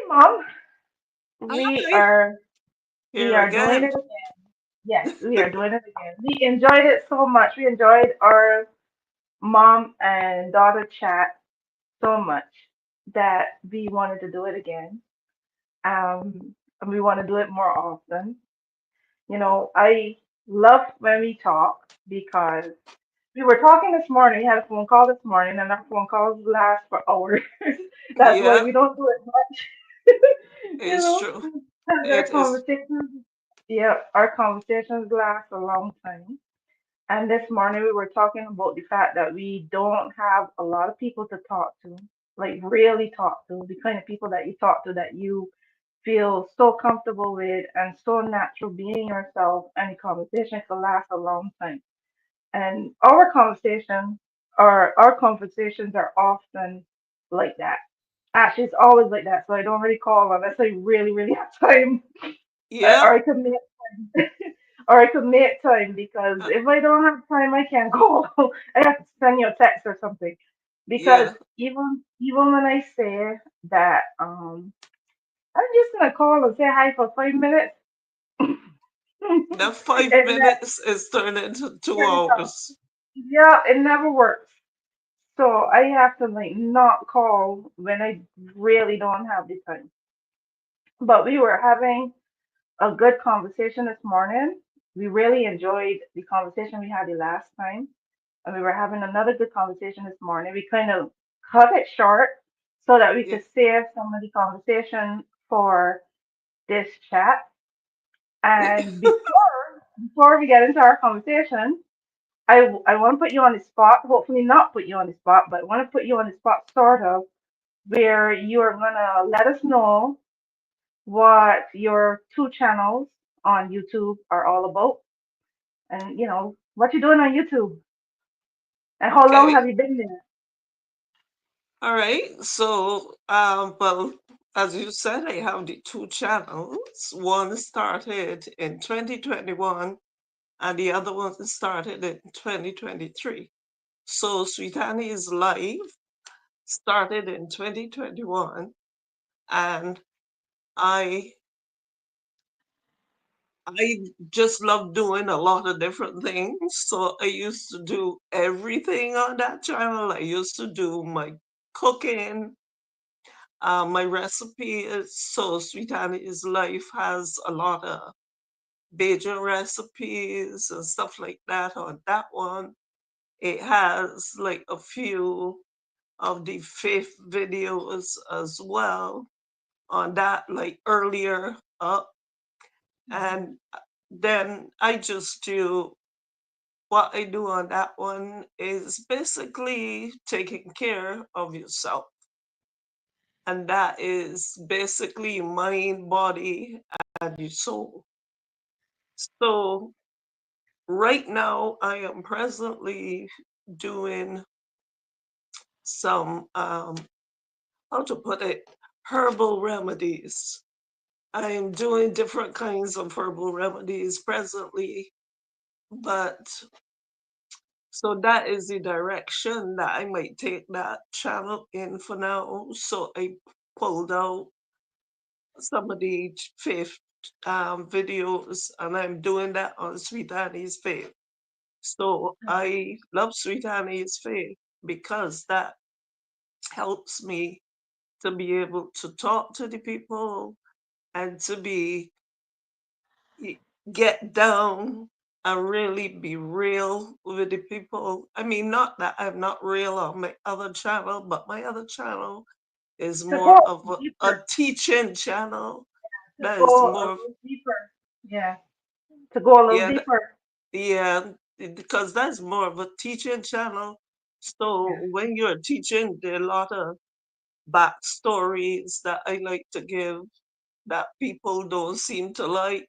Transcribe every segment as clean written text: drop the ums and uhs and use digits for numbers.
Mom. We Hi, are we here are doing again. it again. Yes, we are doing it again. We enjoyed it so much. We enjoyed our mom and daughter chat so much that we wanted to do it again. And we want to do it more often. I love when we talk because we were talking this morning. We had a phone call this morning, and our phone calls last for hours. That's why Yeah, we don't do it much. you it's know, true. because our It is. conversations, yeah, our conversations last a long time. And this morning we were talking about the fact that we don't have a lot of people to talk to, like really talk to, the kind of people that you talk to that you feel so comfortable with and so natural being yourself, and the conversation can last a long time. And our conversations are often like that. Actually, it's always like that. So I don't really call unless I really, really have time, Yeah, or I commit time, or I commit time. Because uh, if I don't have time, I can't call. I have to send you a text or something. Because yeah. even when I say that, I'm just gonna call and say hi for 5 minutes. That five it never minutes is turned into two turns out. hours. Yeah, it never works. So I have to like not call when I really don't have the time. But we were having a good conversation this morning. We really enjoyed the conversation we had the last time. And we were having another good conversation this morning. We kind of cut it short so that we Yeah. could save some of the conversation for this chat. And before we get into our conversation, I want to put you on the spot. Hopefully, not put you on the spot, but I want to put you on the spot, sort of, where you are gonna let us know what your two channels on YouTube are all about, and what you're doing on YouTube, and how long Okay. have you been there? All right. So, well, as you said, I have the two channels. One started in 2021 and the other one started in 2023. So, Sweet Annie is live, started in 2021, and I I just love doing a lot of different things. So I used to do everything on that channel. I used to do my cooking, my recipes. So Sweet Annie's Life has a lot of Bajan recipes and stuff like that on that one. It has like a few of the faith videos as well on that, like earlier up. And then I just do what I do on that one is basically taking care of yourself. And that is basically mind, body, and your soul. So right now I am presently doing some how to put it, herbal remedies. I am doing different kinds of herbal remedies presently, but so that is the direction that I might take that channel in for now. So I pulled out some of the faith videos and I'm doing that on Sweet Annie's Faith. So I love Sweet Annie's Faith because that helps me to be able to talk to the people and to be get down and really be real with the people. I mean, not that I'm not real on my other channel, but my other channel is To go more of a deeper, teaching channel. to That is go a more, little deeper, yeah, to go a little yeah, deeper, yeah, because that's more of a teaching channel. So yeah. when you're teaching, there are a lot of backstories that I like to give that people don't seem to like.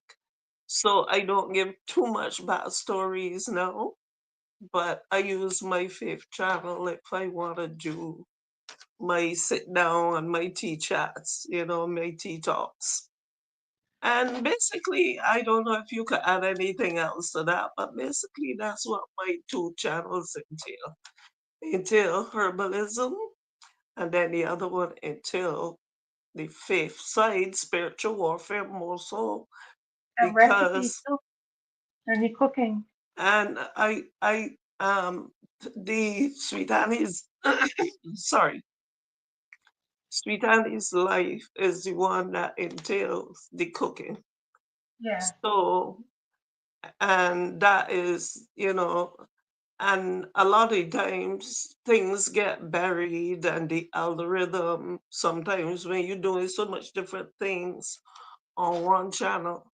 So I don't give too much backstories now, but I use my faith channel if I want to do my sit down and my tea chats, my tea talks. And basically, I don't know if you could add anything else to that, but basically, that's what my two channels entail. Entail herbalism, and then the other one entail the faith side, spiritual warfare more so, And recipes because too. And the cooking. and the sweet Annie's sorry, sweet Annie's life is the one that entails the cooking. Yeah. So and that is, and a lot of times things get buried and the algorithm sometimes when you're doing so much different things on one channel,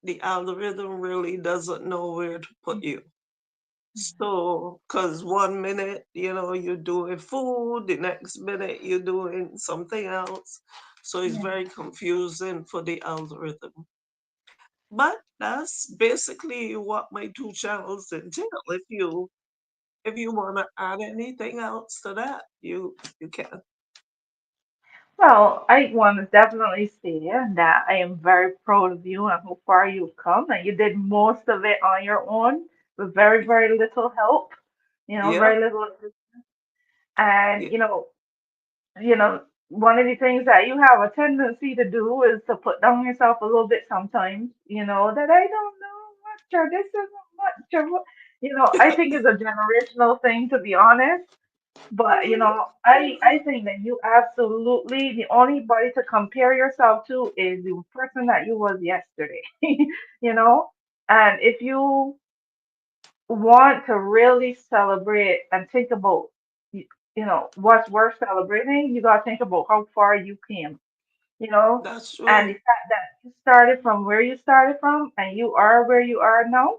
the algorithm really doesn't know where to put you. So, because one minute, you're doing food, the next minute you're doing something else. So it's Yeah. very confusing for the algorithm. But that's basically what my two channels entail. If you want to add anything else to that, you can. Well, I want to definitely say that I am very proud of you and how far you've come. And you did most of it on your own with very, very little help. Yep. Very little. And Yeah. one of the things that you have a tendency to do is to put down yourself a little bit sometimes. That I don't know much or this isn't much or what. I think it's a generational thing to be honest. But I think that you absolutely the only body to compare yourself to is the person that you was yesterday. you know, and if you want to really celebrate and think about what's worth celebrating, you gotta think about how far you came. You know, That's and the true. fact that you started from where you started from and you are where you are now,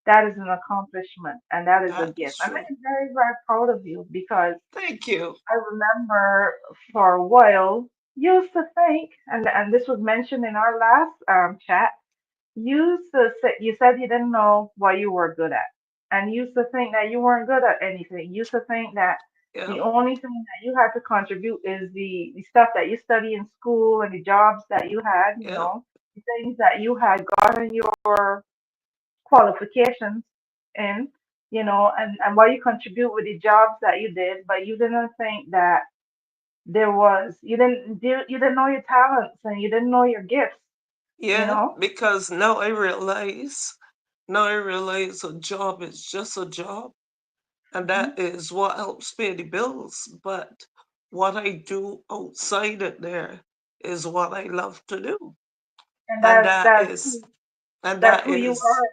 that is an accomplishment and that is a That gift. is And I true. am very, very proud of you because Thank you. I remember for a while used to think, and this was mentioned in our last chat, you said you didn't know what you were good at, and you used to think that you weren't good at anything. You used to think that the Yep. only thing that you had to contribute is the stuff that you study in school and the jobs that you had, Yep. the things that you had gotten your qualifications in, and what you contribute with the jobs that you did, but you didn't think that you didn't know your talents and you didn't know your gifts, you Yeah. know? Because now I realize a job is just a job, and Hmm. that is what helps pay the bills. But what I do outside it there is what I love to do, And and that's that that's is who and that's that who you is are.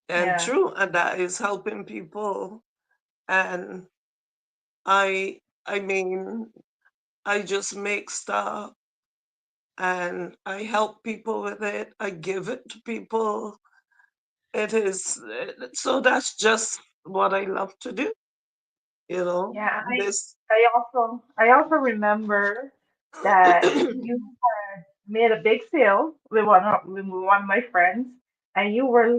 and Yeah. true, and that is helping people. And I mean, I just make stuff and I help people with it. I give it to people. It is so that's just what I love to do, you know. Yeah, This I also remember that you made a big sale with one of my friends, and you were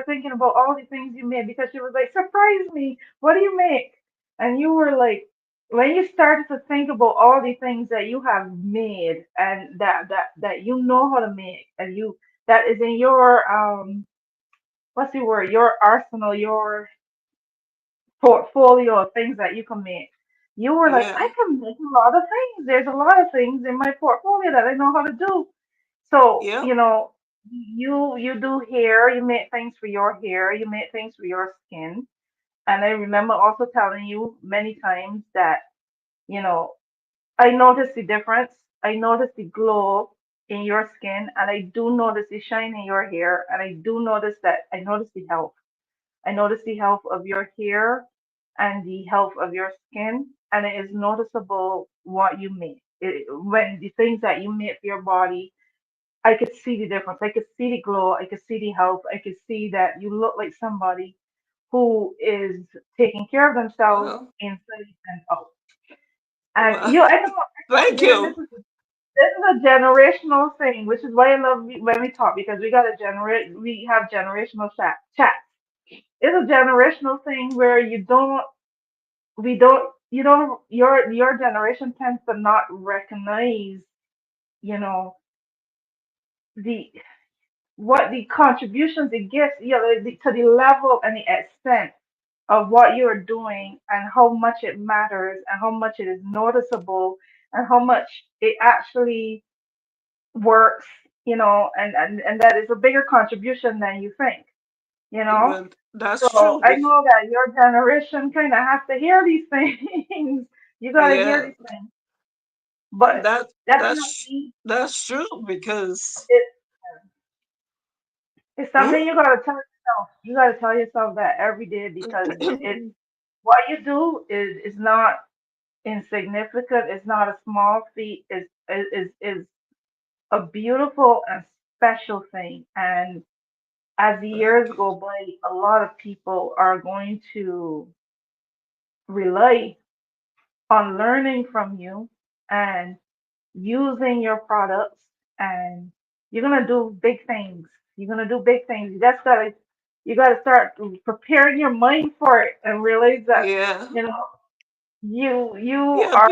thinking about all the things you made because she was like, "Surprise me! What do you make?" And you were like, when you started to think about all the things that you have made and that you know how to make, and you that is in your what's the word? Your arsenal, your portfolio of things that you can make. You were like, I yeah, can make a lot of things. There's a lot of things in my portfolio that I know how to do. So, yep, you do hair, you make things for your hair, you make things for your skin. And I remember also telling you many times that, you know, I noticed the difference. I noticed the glow in your skin and I do notice the shine in your hair and I notice the health. I notice the health of your hair and the health of your skin, and it is noticeable what you make. When the things that you make for your body, I could see the difference. I could see the glow. I could see the health. I could see that you look like somebody who is taking care of themselves well, inside and out. And well, I know thank again, you. this is a generational thing, which is why I love when we talk because we have generational chat. It's a generational thing where your generation tends to not recognize, you know, the what the contributions, the gifts, to the level and the extent of what you're doing and how much it matters and how much it is noticeable and how much it actually works, and that is a bigger contribution than you think, you know. Even that's So true. I know that your generation kind of has to hear these things. You got to hear Yeah, these things, but that that's definitely that's true because it, it's something hmm? you got to tell yourself. You got to tell yourself that every day because it what you do is not insignificant. It's not a small feat. Is a beautiful and special thing. And as the years Thank you. go by, a lot of people are going to rely on learning from you and using your products, and you're gonna do big things. You're gonna do big things. You gotta start preparing your mind for it and realize that Yeah, you know you yeah, are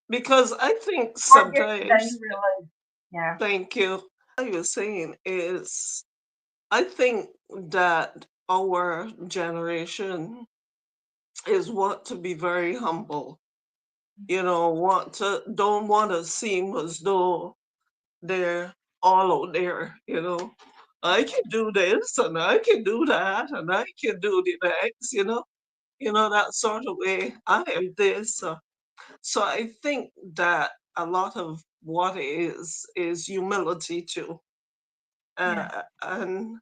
because I think more gifted than sometimes. you realize. Yeah, Thank you. I was saying is I think that our generation is want to be very humble. You know, want to don't want to seem as though they're all out there. You know, I can do this and I can do that and I can do the next. That sort of way. I am this. So I think that a lot of what is humility too. yeah, And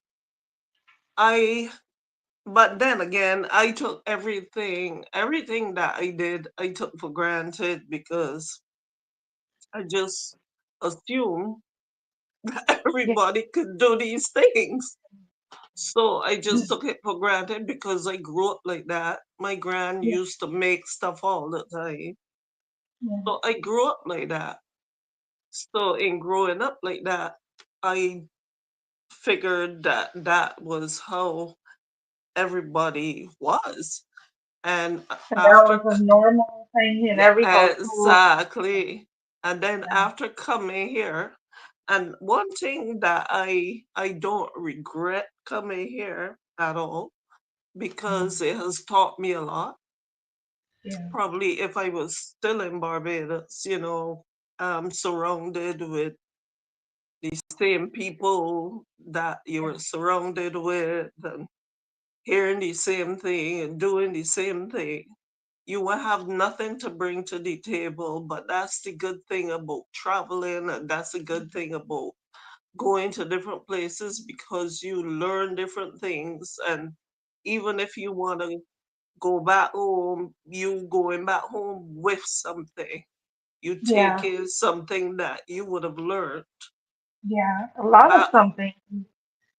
I but then again, I took everything that I did, I took for granted because I just assumed yeah, everybody could do these things. So I just mm, took it for granted because I grew up like that. My grand yeah, used to make stuff all the time. yeah. So I grew up like that. So in growing up like that, I figured that that was how everybody was. And And that was after a normal thing in Yeah, every household. exactly. And then Yeah, after coming here, and one thing that I don't regret coming here at all mm, because it has taught me a lot. yeah, Probably if I was still in Barbados, surrounded with the same people that you yeah, were surrounded with and hearing the same thing and doing the same thing, you will have nothing to bring to the table. But that's the good thing about traveling, and that's the good thing about going to different places because you learn different things. And even if you want to go back home, you going back home with something. You take yeah, in something that you would have learned yeah. A lot of back. something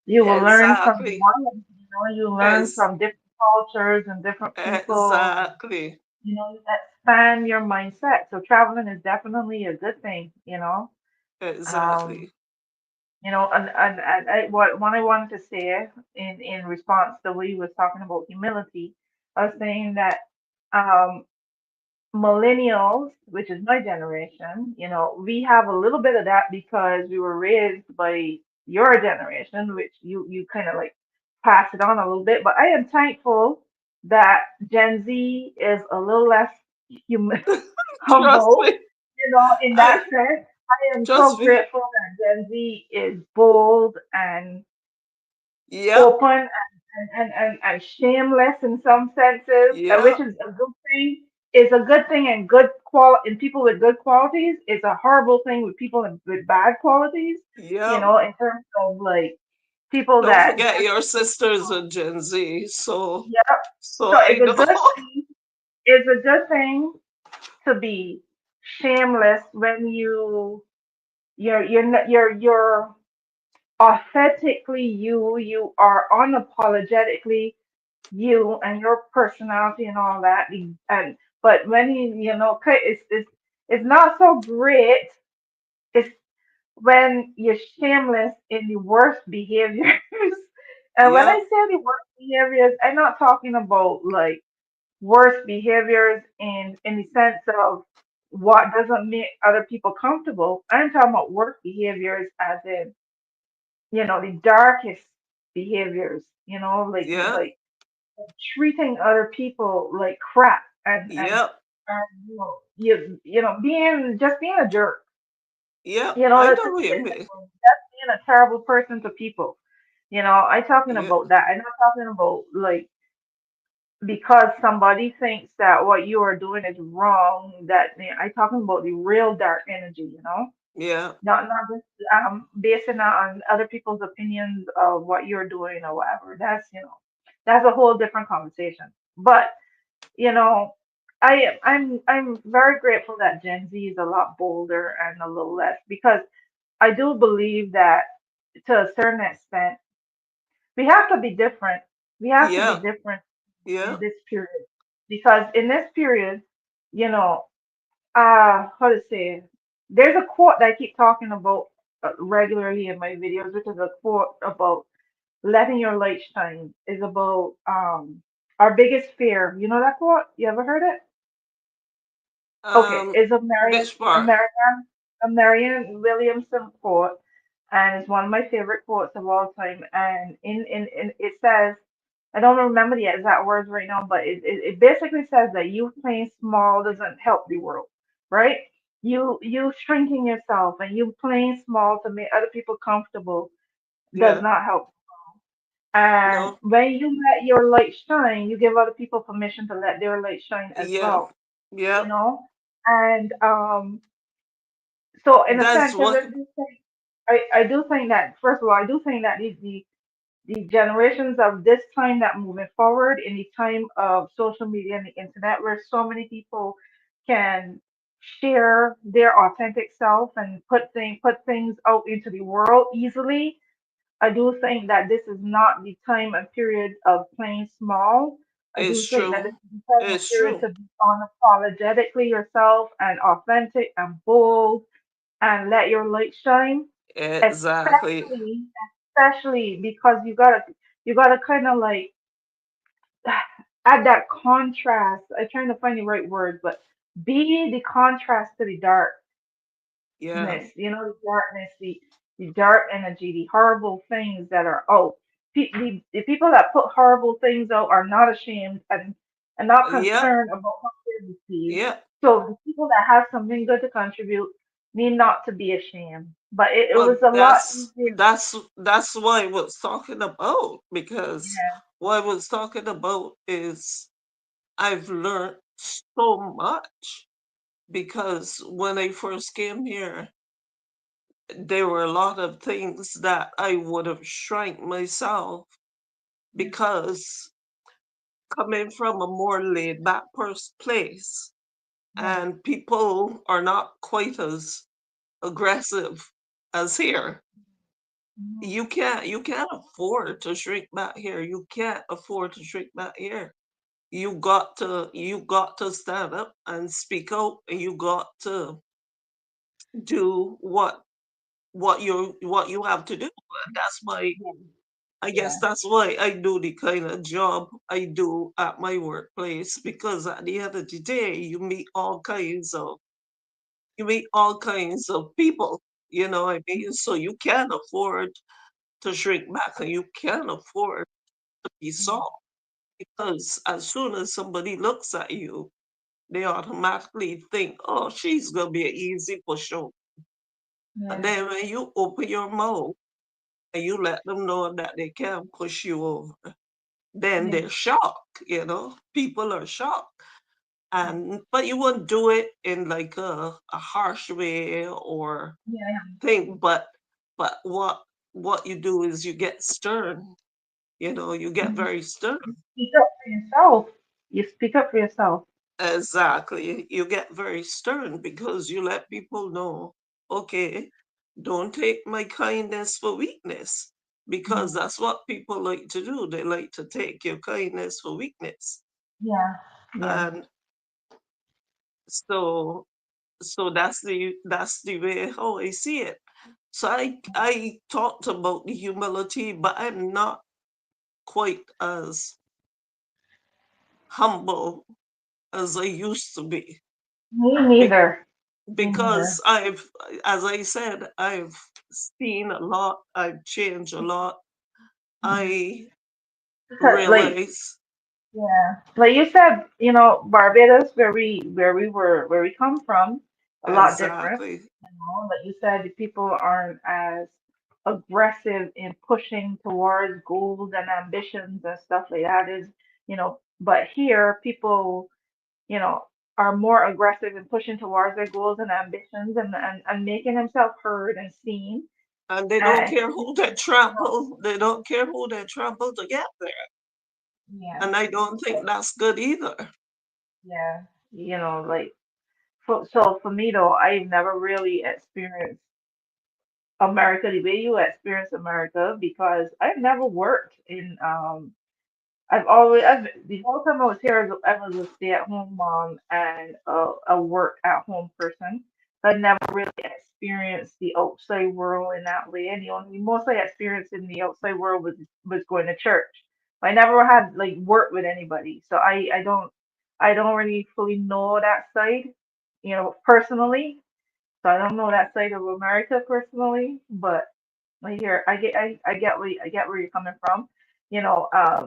you will learn from the Exactly. world. You learn As from different cultures and different people. exactly. You expand your mindset. So traveling is definitely a good thing. Um, Exactly. and what I wanted to say in response to what you was talking about humility, I was saying that um millennials, which is my generation, we have a little bit of that because we were raised by your generation, which you kind of like pass it on a little bit. But I am thankful that Gen Z is a little less human, Trust humble, me. in I that sense. I am so trust me. grateful that Gen Z is bold and Yep. open and shameless in some senses, which Yep. is a good thing. Is a good thing and good in people with good qualities. It's a horrible thing with people with bad qualities. Yep. In terms of like people Don't that forget just your sisters are Gen Z, so yeah. so So I it's a know. good thing. It's a good thing to be shameless when you're authentically you. You are unapologetically you and your personality and all that. And but when it's not so great. It's when you're shameless in the worst behaviors. And when I Yep. say the worst behaviors, I'm not talking about like worst behaviors in the sense of what doesn't make other people comfortable. I'm talking about worst behaviors as in the darkest behaviors. Like Yep. treating other people like crap and Yep. and being a jerk. Yeah, You know, I to know what be you in mean. general, just being a terrible person to people. I talking Yeah, about that. I'm not talking about like because somebody thinks that what you are doing is wrong. I'm talking about the real dark energy. yeah, Not just basing that on other people's opinions of what you're doing or whatever. That's a whole different conversation. But you know, I'm very grateful that Gen Z is a lot bolder and a little less because I do believe that to a certain extent we have to be different. We have to be yeah, different yeah. in this period because in this period, you know, how to say, there's a quote that I keep talking about regularly in my videos, which is a quote about letting your light shine. Is about our biggest fear. You know that quote? You ever heard it? Okay, Um, it's a Marian which part? American a Marian Williamson quote, and it's one of my favorite quotes of all time. And in it says, I don't remember the exact words right now, but it basically says that you playing small doesn't help the world, right? You shrinking yourself and you playing small to make other people comfortable does Yeah, not help. And no, when you let your light shine, you give other people permission to let their light shine as yeah, well, yeah. and so in a That's sense, because what. I do think that first of all, I do think that the generations of this time that moving forward in the time of social media and the internet, where so many people can share their authentic self and put things out into the world easily. I do think that this is not the time and period of playing small. I It's do think that this true. is the time and It's period true. to be unapologetically yourself and authentic and bold and let your light shine, Exactly. especially especially because you gotta kind of like add that contrast. I'm trying to find the right word, but be the contrast to the darkness. Yeah, The darkness, the dark energy, the horrible things that are out. The people that put horrible things out are not ashamed and not yeah, concerned about how they're received. yeah. So the people that have something good to contribute need not to be ashamed. But it was Well, a lot that's easier. that's that's what I was talking about because Yeah, what I was talking about is I've learned so much because when I first came here, there were a lot of things that I would have shrank myself because coming from a more laid back place yeah, and people are not quite as aggressive as here. mhm, You can't afford to shrink back here. You can't afford to shrink back here. You got to stand up and speak out, and you got to do what you have to do. And that's why yeah, I guess yeah, that's why I do the kind of job I do at my workplace, because at the end of the day you meet all kinds of people, what I mean? So you can't afford to shrink back, and you can't afford to be yeah, soft, because as soon as somebody looks at you, they automatically think, oh, she's gonna be an easy push over. And yeah, then when you open your mouth and you let them know that they can push you over, then yeah, they're shocked. People are shocked. And but you wouldn't do it in like a harsh way or yeah. thing, but what you do is you get stern, you get Mhm. very stern. You speak up for yourself. You speak up for yourself. Exactly. You get very stern because you let people know, okay, don't take my kindness for weakness, because Mhm. that's what people like to do. They like to take your kindness for weakness. Yeah, yeah, And so that's the way how I see it. So I talked about the humility, but I'm not quite as humble as I used to be. me Be- neither. Me because neither. as I said, I've seen a lot, I've changed a lot. Mhm. I Because, like, realize. Yeah, like you said, Barbados, where we come from, a lot different. Exactly. Like you said, the people aren't as aggressive in pushing towards goals and ambitions and stuff like that. But here people, you know, are more aggressive in pushing towards their goals and ambitions and making themselves heard and seen. And they don't And care who they trample. They don't care who they trample to get there. yeah, And I don't think that's good either. yeah, like for me though, I've never really experienced America the way you experience America because I've never worked in the whole time I was here I was a stay-at-home mom and a work-at-home person. So I never really experienced the outside world in that way. And the only most I experienced in the outside world was going to church. I never had like work with anybody, so I don't really fully know that side, personally. So I don't know that side of America personally, but like here, I get where you're coming from.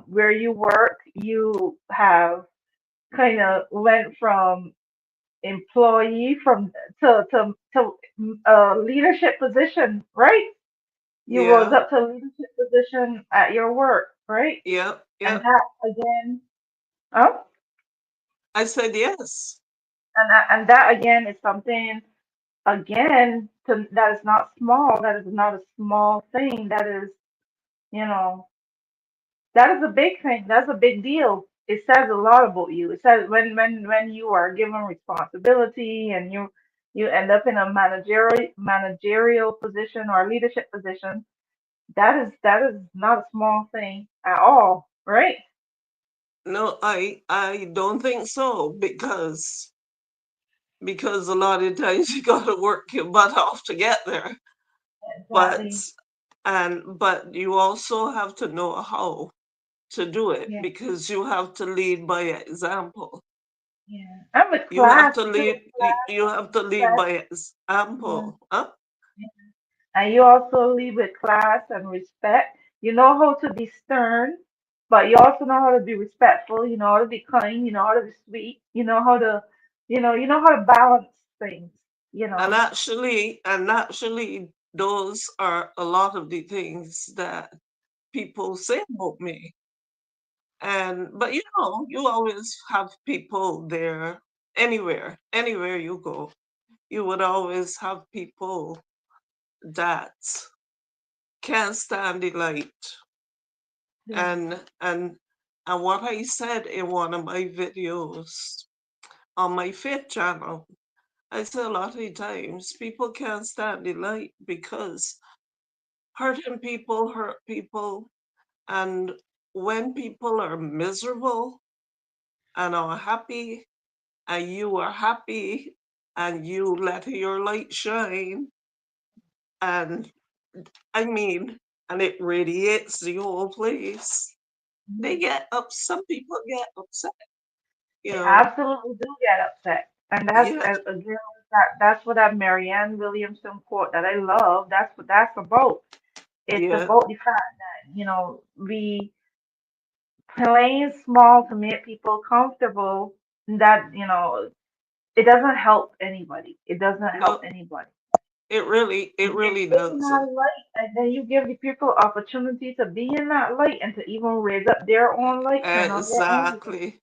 Where you work, you have kind of went from employee to leadership position, right? You rose Yeah, up to leadership position at your work, right? yeah, And yeah. that again, oh, I said yes. and that again is something that is not small. That is not a small thing. You know, that is a big thing. That's a big deal. It says a lot about you. It says when you are given responsibility and you end up in a managerial position or leadership position. That is not a small thing at all, right? No, I don't think so because a lot of times you gotta work your butt off to get there. But Exactly. but you also have to know how to do it Yeah, because you have to lead by example. yeah. And with You have class to too. lead you have to lead Class. by Yeah. example. Huh? And you also lead with class and respect. You know how to be stern, but you also know how to be respectful. You know how to be kind. You know how to be sweet. You know how to balance things. You And know. actually those are a lot of the things that people say about me. And but you always have people there anywhere you go. You would always have people that can't stand the light. Yeah. And what I said in one of my videos on my fifth channel, I said a lot of times people can't stand the light because hurting people hurt people. And when people are miserable and unhappy, and you are happy and you let your light shine, and I mean, and it radiates the whole place, they Mhm. get up. Some people get upset, you They know. absolutely do get upset, and that's Yeah, again that's what that Marianne Williamson quote that I love. That's what that's about. It's yeah. about the fact that we playing small to make people comfortable. That it doesn't help anybody. It doesn't help No, anybody. it And really you're in doesn't. that light, and then you give the people opportunity to be in that light and to even raise up their own light, turn on their own light. Exactly.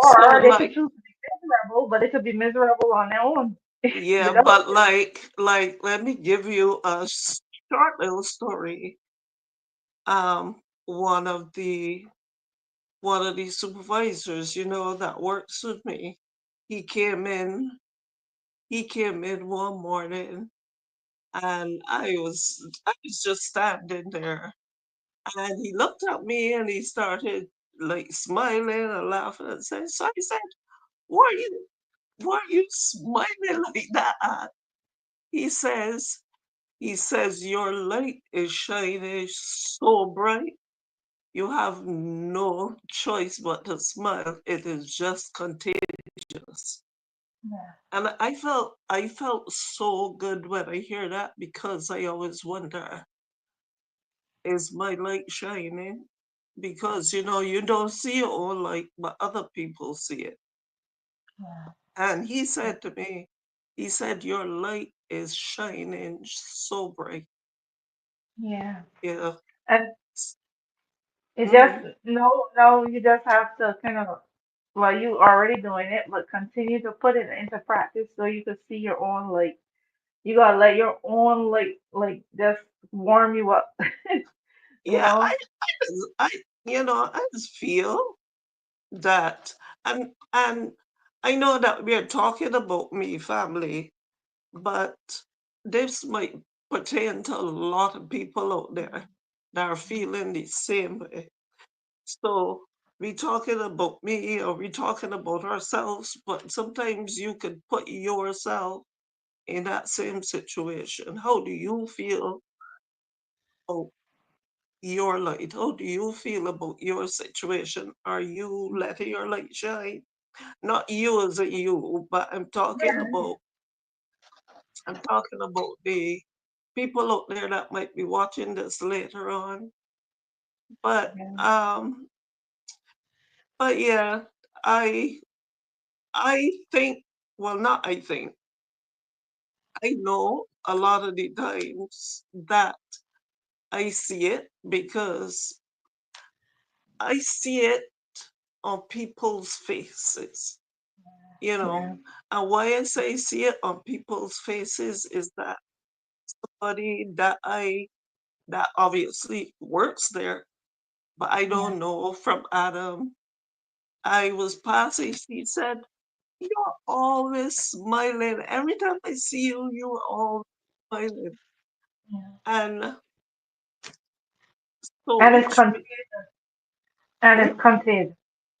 So Or they could like, choose to be miserable, but they could be miserable on their own yeah, without but you. let me give you a short little story. One of the supervisors, that works with me, he came in. He came in one morning, and I was just standing there, and he looked at me and he started like smiling and laughing and saying, so I said, why are you smiling like that at?" He says, your light is shining so bright. You have no choice but to smile. It is just contagious. Yeah, And I felt so good when I hear that because I always wonder, is my light shining? because you don't see your own light, but other people see it. Yeah. And he said to me, he said, your light is shining so bright. Yeah. Yeah. And it just Mm-hmm. no, you just have to kind of, well, you already doing it, but continue to put it into practice so you can see your own like you gotta let your own like just warm you up, you Yeah, know? I just feel that, and I know that we're talking about me family, but this might pertain to a lot of people out there that are feeling the same way. So we talking about me or we talking about ourselves, but sometimes you could put yourself in that same situation. How do you feel about your light? How do you feel about your situation? Are you letting your light shine? Not you as a you, but Yeah, I'm talking about the people out there that might be watching this later on. But yeah, um but yeah, I I think, well, not I think, I know a lot of the times that I see it because I see it on people's faces, you know. yeah, And why I say see it on people's faces is that somebody that obviously works there, but I yeah, don't know from Adam. I was passing, she said, you're always smiling. Every time I see you, you're always smiling. yeah. And so And it's which con and hmm? it's contagious.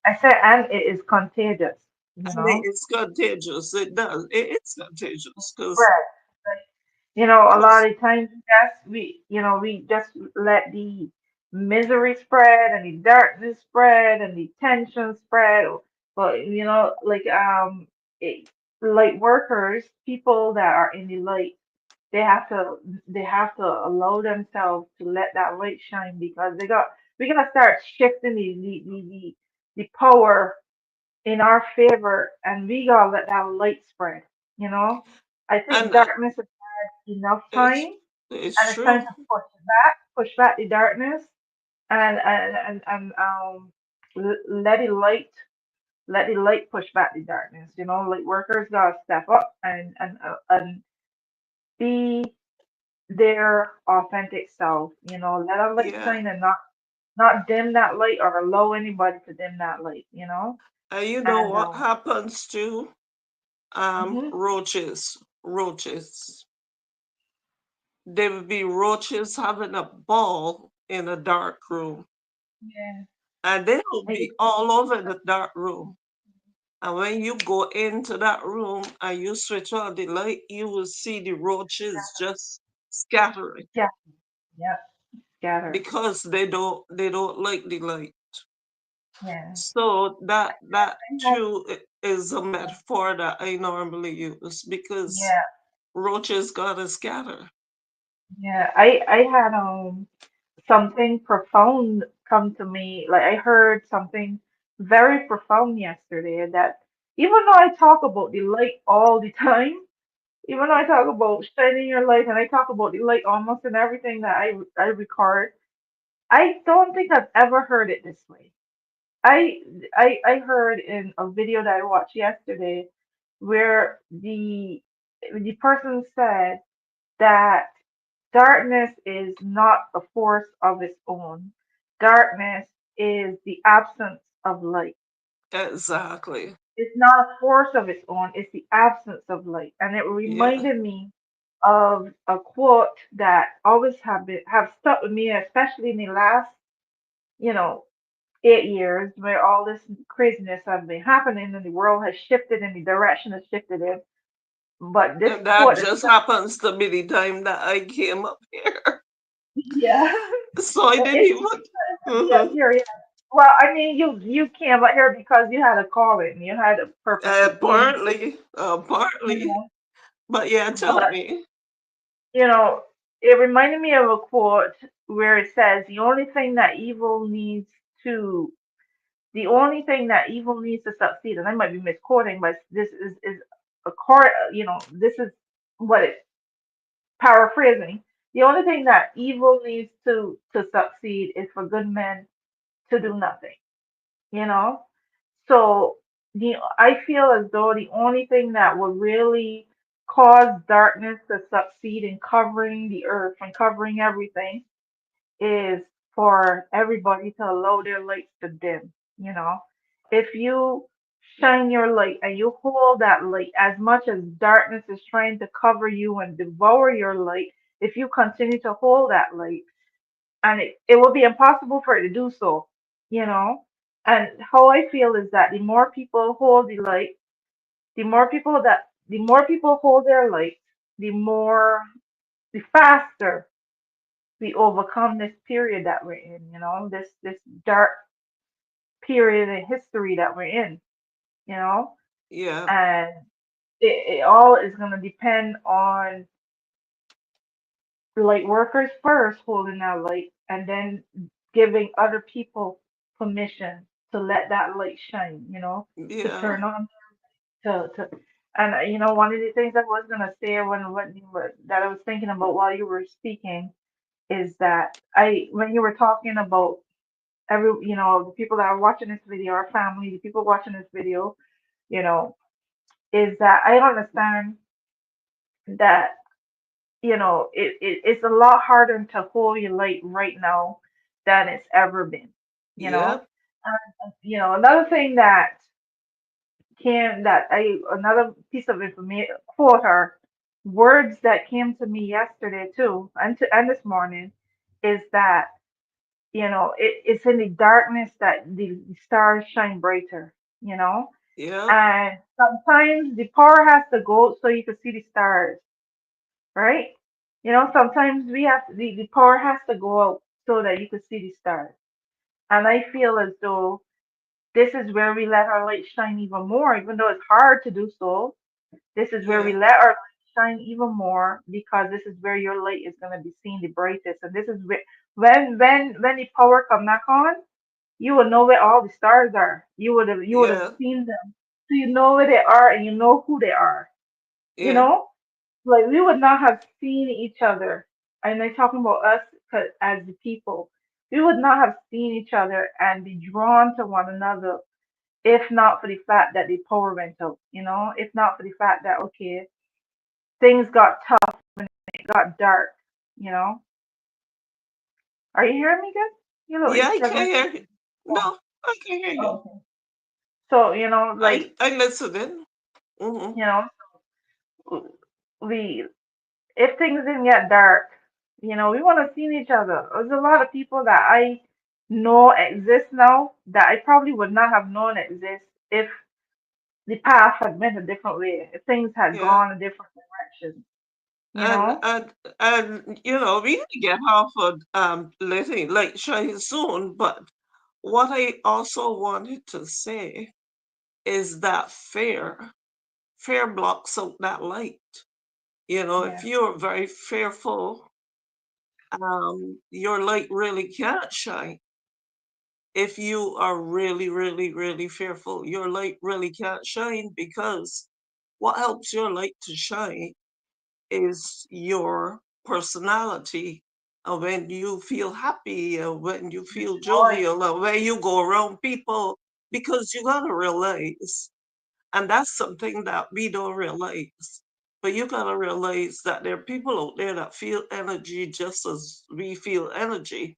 I said, and it is contagious, you And know? it's contagious. It does. It's contagious because Spread. You know, a lot because of times, yes, we just let the misery spread and the darkness spread and the tension spread. But like it, light workers, people that are in the light, they have to they have to allow themselves to let that light shine because we're gonna start shifting the power in our favor, and we gotta let that light spread. You know, I think and darkness has had enough it's time, it's and it's time true. to push back the darkness, and let the light push back the darkness. You know, like workers gotta step up and be their authentic self. You know, let our light Yeah. shine and not dim that light or allow anybody to dim that light. You know, And you know and what happens to mhm, roaches. There would be roaches having a ball in a dark room, yeah. and they will I, be all over the dark room. And when you go into that room and you switch on the light, you will see the roaches just scattering yeah, yeah, scatter. because they don't like the light. Yeah. So that I had, too is a metaphor that I normally use because yeah, roaches gotta scatter. yeah. I had something profound come to me. Like I heard something very profound yesterday that even though I talk about the light all the time, even though I talk about shining your light and I talk about the light almost in everything that I record, I don't think I've ever heard it this way. I I heard in a video that I watched yesterday where the person said that darkness is not a force of its own. Darkness is the absence of light. Exactly. It's not a force of its own, it's the absence of light. And it Yeah. reminded me of a quote that always have stuck with me, especially in the last, you know, 8 years where all this craziness has been happening and the world has shifted and the direction has shifted in. But this And that quote is just happens to be the time that I came up here. yeah. So I didn't It's even. yeah, Mhm. here, yeah. Well, I mean, you came out here because you had a calling, you had a purpose to be, you Partly. know. But yeah, tell But me. you know, it reminded me of a quote where it says, "The only thing that evil needs to the only thing that evil needs to succeed, and I might be misquoting, but this is a core, this is what it paraphrasing. The only thing that evil needs to succeed is for good men to do nothing, you know? So I feel as though the only thing that will really cause darkness to succeed in covering the earth and covering everything is for everybody to allow their lights to dim, you know? If you shine your light and you hold that light as much as darkness is trying to cover you and devour your light, if you continue to hold that light, and it will be impossible for it to do so, you know? And how I feel is that the more people hold the light, the more people hold their light, the more the faster we overcome this period that we're in, this dark period in history that we're in, you know, Yeah, and it all is going to depend on light workers first holding that light and then giving other people permission to let that light shine, to yeah, turn on to and one of the things I was gonna say when you were that I was thinking about while you were speaking is that I when you were talking about the people that are watching this video, our family, the people watching this video, you know, is that I understand that, it's a lot harder to hold your light right now than it's ever been, you yeah, know. Another thing another piece of information, quote or words that came to me yesterday too, and this morning, is that it's in the darkness that the stars shine brighter, you know? yeah, And sometimes the power has to go so you can see the stars, right? Sometimes the power has to go out so that you can see the stars. And I feel as though this is where we let our light shine even more, even though it's hard to do so. This is where we yeah, let our light shine even more because this is where your light is going to be seen the brightest. And this is where, when the power come back on, you will know where all the stars are. You would have yeah, seen them. So you know where they are and you know who they are. You yeah, know? Like we would not have seen each other. And I'm talking about us as the people. We would not have seen each other and be drawn to one another if not for the fact that the power went out, if not for the fact that okay, things got tough, it got dark, you know. Are you hearing me good? You look like yeah. you're I can struggling to hear you. oh, No, I can hear you. okay. So, I listen in. Mm-hmm. you know, we if things didn't get dark, we want to see each other. There's a lot of people that I know exist now that I probably would not have known exist if the path had went a different way, if things had Yeah, gone a different direction, you and know? and and we need to get off of letting light shine soon. But what I also wanted to say is that fear blocks out that light. If Yeah, you're very fearful, your light really can't shine. If you are really, really, really fearful, your light really can't shine because what helps your light to shine is your personality. When you feel happy, when you the feel joy. jovial, when you go around people, because you gotta realize, and that's something that we don't realize. But you gotta realize that there are people out there that feel energy just as we feel energy.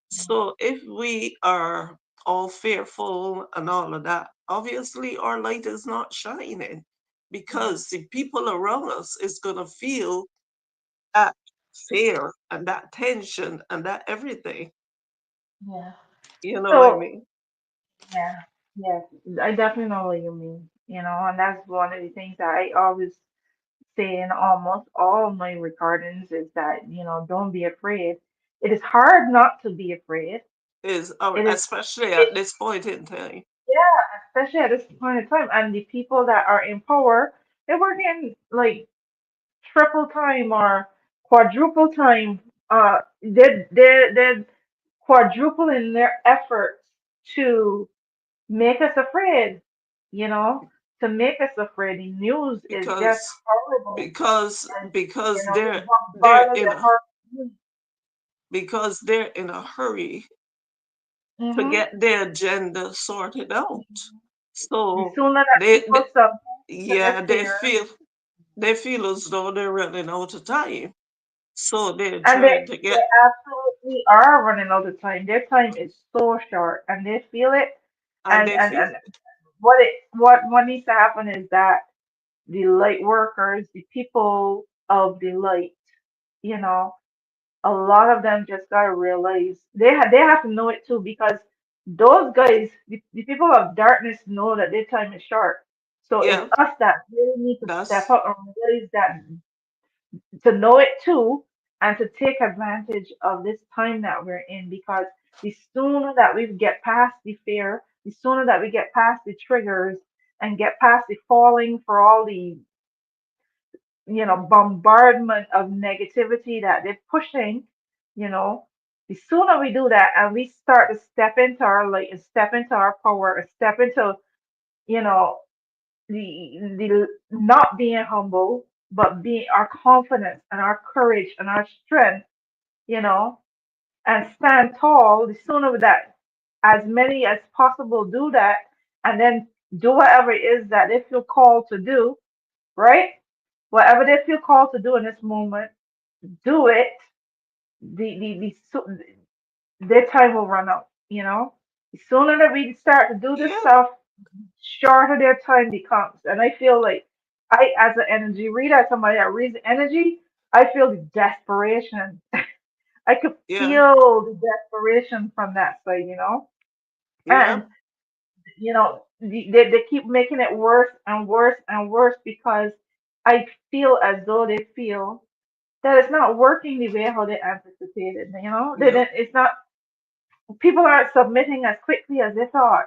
So if we are all fearful and all of that, obviously our light is not shining Yeah, because the people around us is gonna feel that fear and that tension and that everything. yeah. You know what I So mean? yeah, yeah, I definitely know what you mean. And that's one of the things that I always say in almost all my recordings is that don't be afraid. It is hard not to be afraid. Is It is. especially It at this point in time. Yeah, especially at this point in time, and the people that are in power, they're working like triple time or quadruple time. They're quadrupling their efforts to make us afraid, you know, to make us afraid. The news is just because horrible. because And, because they they're bombarded in the a heart. because they're in a hurry to Mm-hmm. get their agenda sorted out. The So sooner that they people submit to their yeah, fear, they feel as though they're running out of time. So they're and trying to they get absolutely are running out of time. Their time is so short, and they feel it. and they feel And what needs to happen is that the light workers, the people of the light, you know, a lot of them just gotta realize they have to know it too, because those guys, the people of darkness, know that their time is short. So it's yeah, us that really need to step that's up and realize that, to know it too, and to take advantage of this time that we're in, because the sooner that we get past the fear, the sooner that we get past the triggers and get past the falling for all the, bombardment of negativity that they're pushing, you know, the sooner we do that and we start to step into our light and step into our power and step into, you know, the not being humble, but being our confidence and our courage and our strength, you know, and stand tall, the sooner that as many as possible do that, and then do whatever it is that they feel called to do, right? Whatever they feel called to do in this moment, do it. Their time will run out, you know? The sooner that we start to do this yeah, stuff, shorter their time becomes. And I feel like as an energy reader, as somebody that reads energy, I feel the desperation. I could yeah, feel the desperation from that side, yeah, and they keep making it worse and worse and worse, because I feel as though they feel that it's not working the way how they anticipated. They yeah, didn't. It's not. People aren't submitting as quickly as they thought.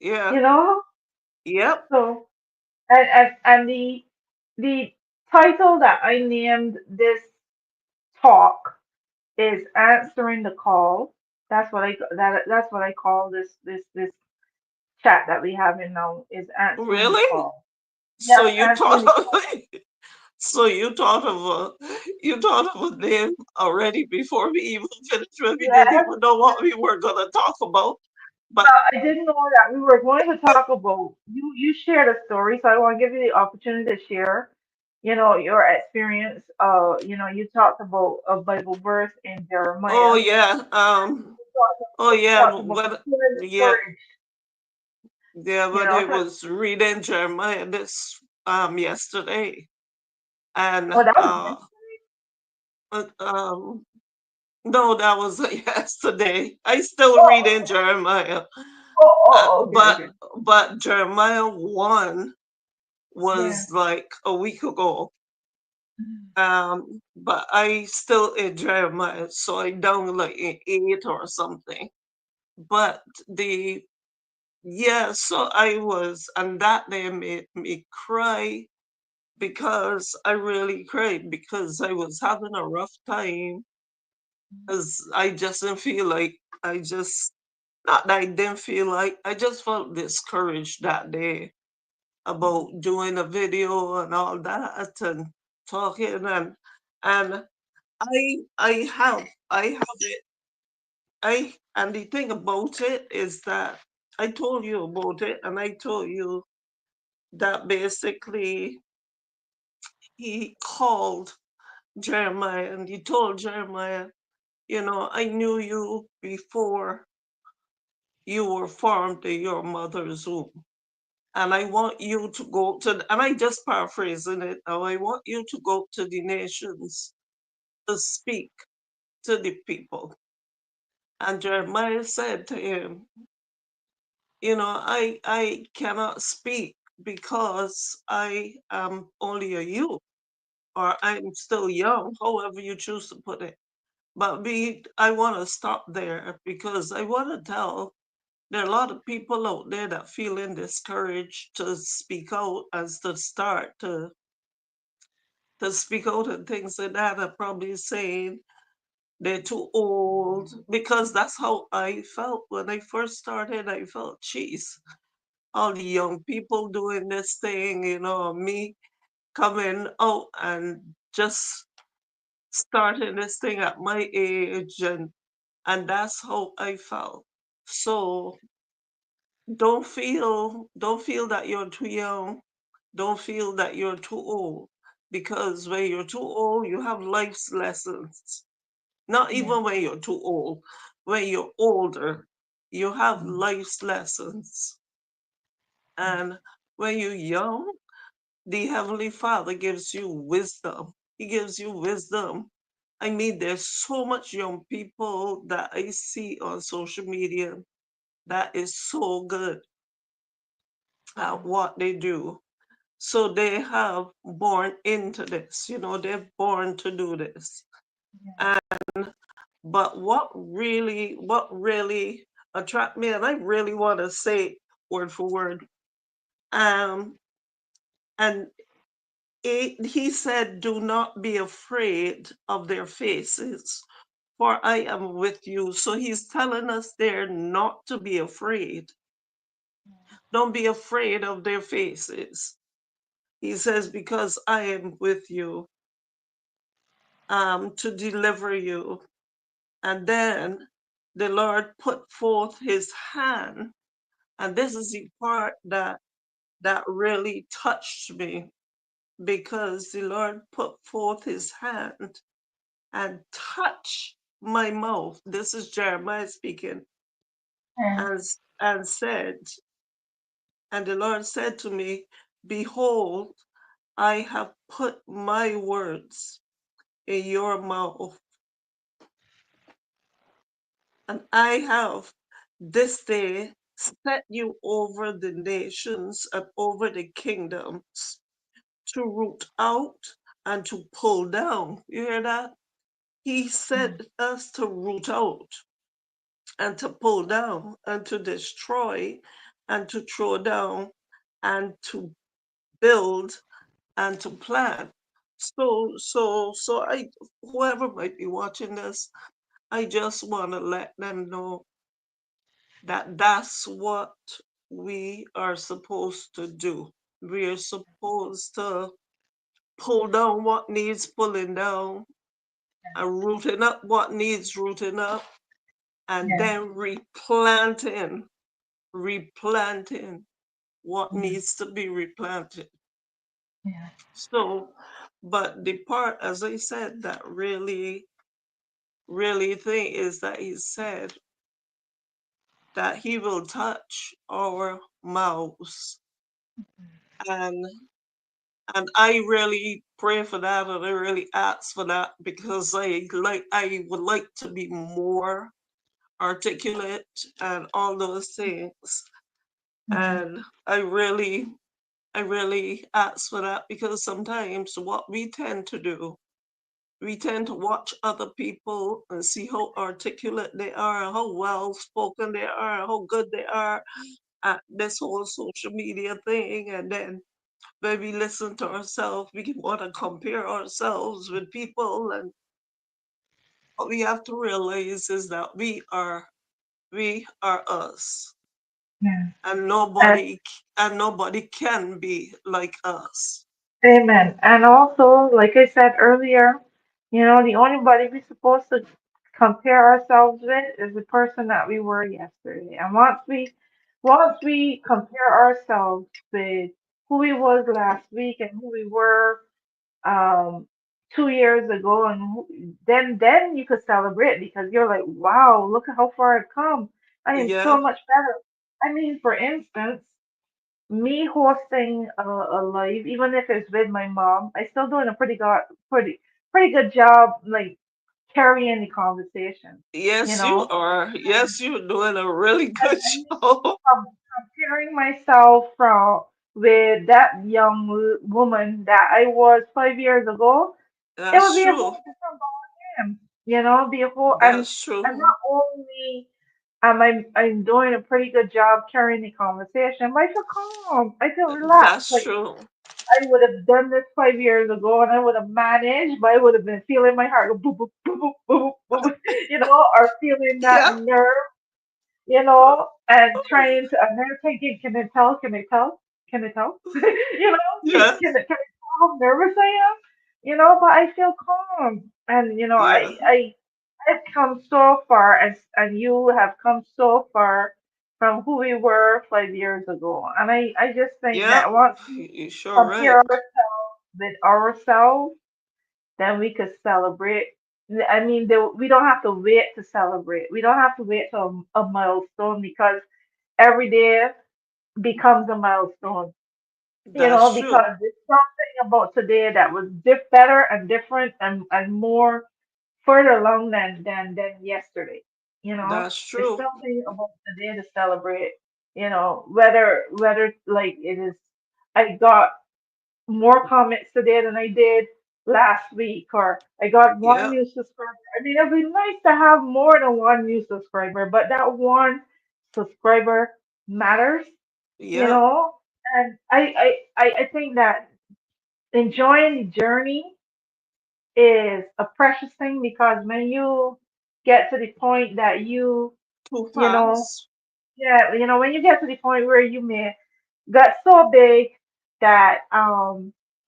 yeah, You know. yep, So and the title that I named this talk is answering the call. That's what I call this chat that we have in now, is answering the really. call. So Yes, you answering thought the of call. so you thought of a name already before we even finished. We didn't Yes, even know what we were gonna talk about. But I didn't know that we were going to talk about you. You shared a story, so I want to give you the opportunity to share, your experience. You talked about a Bible verse in oh Jeremiah. yeah, oh You yeah, talked about when feeling yeah, discouraged. yeah, when I So, was reading Jeremiah this yesterday, and oh, that was yesterday. uh, um no, that was yesterday. I still reading Oh, Jeremiah, okay, but okay. Jeremiah 1 Yeah. was like a week ago. Mhm. But I still in Jeremiah, so I down like in 8 or something. But the yeah, so I was, and that day made me cry because I really cried because I was having a rough time, because I just didn't feel like I just not that I didn't feel like I just felt discouraged that day about doing a video and all that and talking and I have it I and the thing about it is that I told you about it and I told you that basically he called Jeremiah and he told Jeremiah, I knew you before you were formed in your mother's womb. And I want you to go to, and I just paraphrasing it now, I want you to go to the nations to speak to the people. And Jeremiah said to him, I cannot speak because I am only a youth or I'm still young, however you choose to put it. But I want to stop there because I want to tell there are a lot of people out there that feeling discouraged to speak out as to start to speak out and things like that are probably saying, they're too old, because that's how I felt when I first started. I felt, geez, all the young people doing this thing, me coming out and just starting this thing at my age, and that's how I felt. So don't feel that you're too young. Don't feel that you're too old, because when you're too old, you have life's lessons. Not Yeah. even when you're too old. When you're older, you have Mm. life's lessons. Yeah. And when you're young, the Heavenly Father gives you wisdom. He gives you wisdom. I mean, there's so much young people that I see on social media that is so good at what they do. So they have born into this, they're born to do this. Yeah. And but what really attract me, and I really want to say word for word, um, and he said, "Do not be afraid of their faces, for I am with you." So he's telling us there not to be afraid. Don't be afraid of their faces. He says, because I am with you, to deliver you. And then the Lord put forth his hand. And this is the part that really touched me, because the Lord put forth his hand and touched my mouth. This is Jeremiah speaking, Yeah. and, and said, and the Lord said to me, behold, I have put my words in your mouth, and I have this day set you over the nations and over the kingdoms, to root out and to pull down. You hear that? He Mm. set us to root out and to pull down and to destroy and to throw down and to build and to plant. So I, whoever might be watching this, I just want to let them know that that's what we are supposed to do. We are supposed to pull down what needs pulling down and rooting up what needs rooting up, and Yeah. then replanting what Yeah. needs to be replanted. Yeah. So, but the part, as I said, that really thing is that he said that he will touch our mouths. And I really pray for that, and I really ask for that, because I would like to be more articulate and all those things. Yeah. And I really ask for that, because sometimes what we tend to do, we tend to watch other people and see how articulate they are, and how well spoken they are, and how good they are at this whole social media thing. And then when we listen to ourselves, we want to compare ourselves with people. And what we have to realize is that we are us, Yeah. and And nobody can be like us. amen. And also, like I said earlier, the only body we're supposed to compare ourselves with is the person that we were yesterday. And once we compare ourselves with who we was last week and who we were um 2 years ago, and then you could celebrate because you're like, wow, look at how far I've come. I am Yeah. so much better. I mean, for instance, me hosting a live, even if it's with my mom, I still doing a pretty good job, like carrying the conversation, you Yes, you know. are. And Yes, you're doing a really and, good and job. comparing myself from with that young woman that I was 5 years ago, it would That's be a true. whole different ballgame, be a whole That's and true. not only I'm doing a pretty good job carrying the conversation, but I feel calm, I feel relaxed, That's like true. I would have done this 5 years ago and I would have managed, but I would have been feeling my heart go boop, boop, boop, boop, boop, boop, boop, or feeling that Yeah. nerve, and trying to, and then thinking, can they tell? Can they tell? Can they tell? Yeah. Can they tell how nervous I am? But I feel calm. And, Yeah. I've come so far, and you have come so far from who we were 5 years ago. And I just think Yeah. that once we You're sure compare right. ourselves with ourselves, then we could celebrate. I mean, we don't have to wait to celebrate. We don't have to wait till a milestone, because every day becomes a milestone. That's true. Because there's something about today that was better and different, and more further along than yesterday. That's There's true. something about today to celebrate. Whether like it is, I got more comments today than I did last week, or I got one Yeah. new subscriber. I mean, it'd be nice to have more than one new subscriber, but that one subscriber matters, you Yeah. know. And I think that enjoying the journey is a precious thing, because when you get to the point that Too you know, fast. yeah, when you get to the point where you may got so big that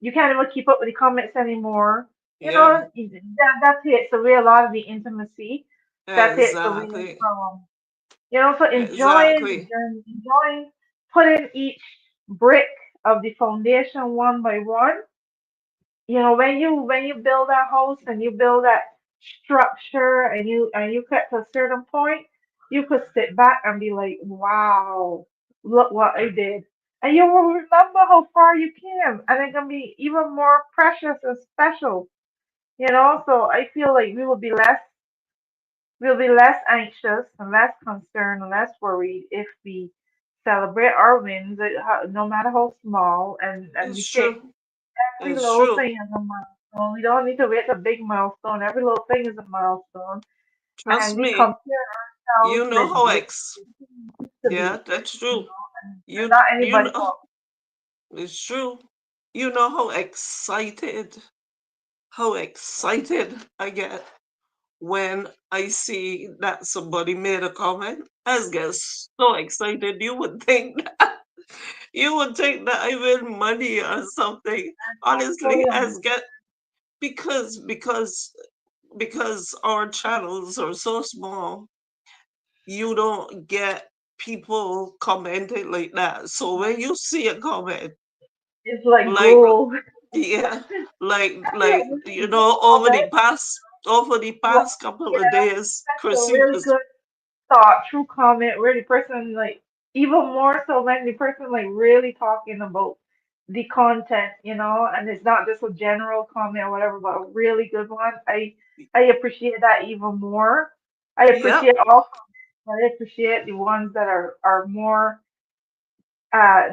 you can't even keep up with the comments anymore. Yeah. That takes away a lot of the intimacy. That takes away Exactly. from so enjoying the Exactly. journey, enjoying putting each brick of the foundation one by one. When you build that house and you build that structure, and you get to a certain point, you could sit back and be like, wow, look what I did. And you will remember how far you came, and it can be even more precious and special. So I feel like we'll be less anxious and less concerned and less worried if we celebrate our wins, no matter how small, and we It's take true. every It's little true. thing as a milestone. We don't need to wait a big milestone. Every little thing is a milestone. Trust And we me. compare You ourselves know with how what ex. we used to Yeah, be, that's true. and You not you anybody know else. it's true. You know how excited I get when I see that somebody made a comment. I get so excited. You would think that I win money or something. I Honestly, fully as understand. get because our channels are so small, you don't get people commenting like that. So when you see a comment It's like like gold. yeah, like When you you get know, a comment, over the what, past couple of yeah, days, that's a Chrissy really was good thought, true comment, where the person, like, even more so when the person, like, really talking about the content, and it's not just a general comment or whatever, but a really good one. I appreciate that even more. I yeah, appreciate all comments. I appreciate the ones that are more